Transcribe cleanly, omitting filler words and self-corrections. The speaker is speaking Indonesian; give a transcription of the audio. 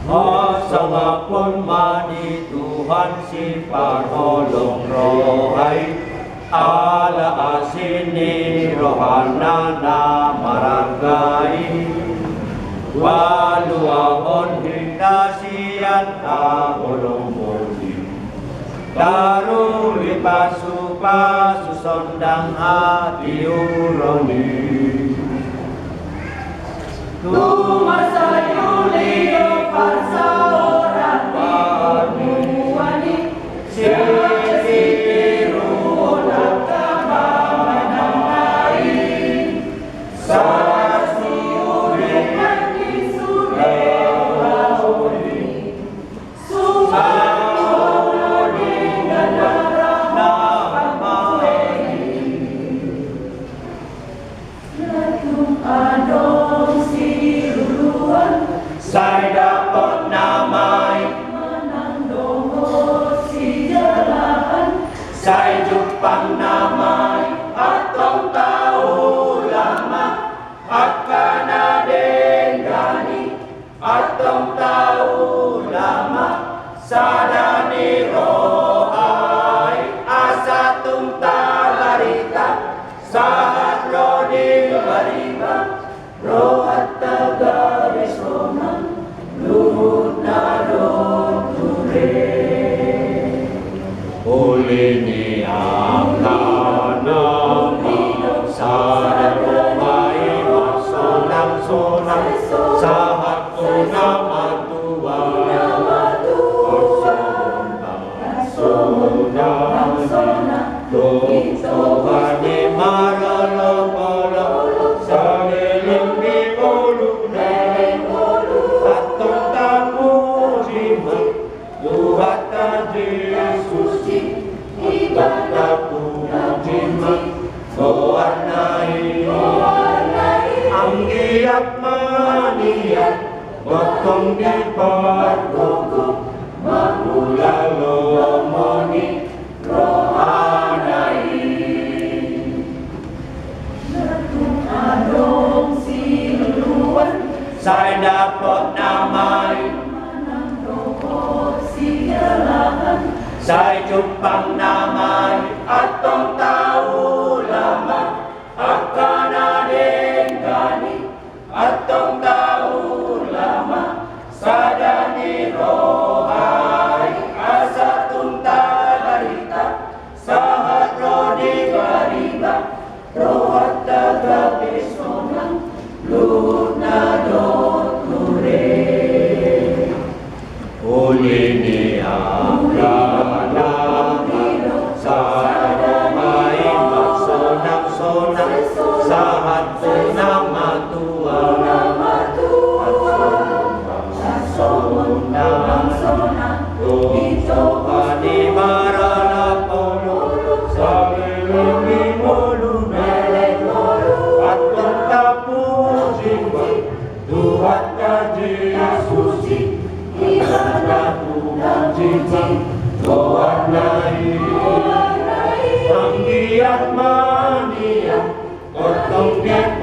Asangapun mani Tuhan si parholong rohai ala asini rohana na marangkai waluahon hindasian aholong muli daru lipasupa susondang hati uroni Tumasayuli parsa orang wani sisiru nakama menangai sasuri mani surelauni sumawuni negara namai Natung adong Saya dapat namai menandongo si jalan Saya jumpa namai atau tahu lama akan adengani atau tahu lama sadani rohai asa tumta barita saat rodi bariba rohat tagaris roman luhut nadon ture ulini angkana sadar romai masonang sonang sahat nama Tuhan sonang Tuhan maralo saling bimolune atong tamu jimat Tuhan Yesus ibadah jimat Warnai ang giat maniat Botong di pargogo Magulalo moni rohanai Natung adong siluan Saya dapat namai menandong si jalan Saya jumpa namai atong tahu lama akan adengani atong tahu lama sadani rohai asa tunta barita sahat rodi bariba rohat tagapi sonang luhut nadot ture ulini angkana sadamai maksonang-sonang sahat nama Tuhan sonang Tuhan di maralapolo sabilingi molune atong tapujiwa Tuhan Yesus ibadah Tuhan jiwa Warnai ang giat mania otong giat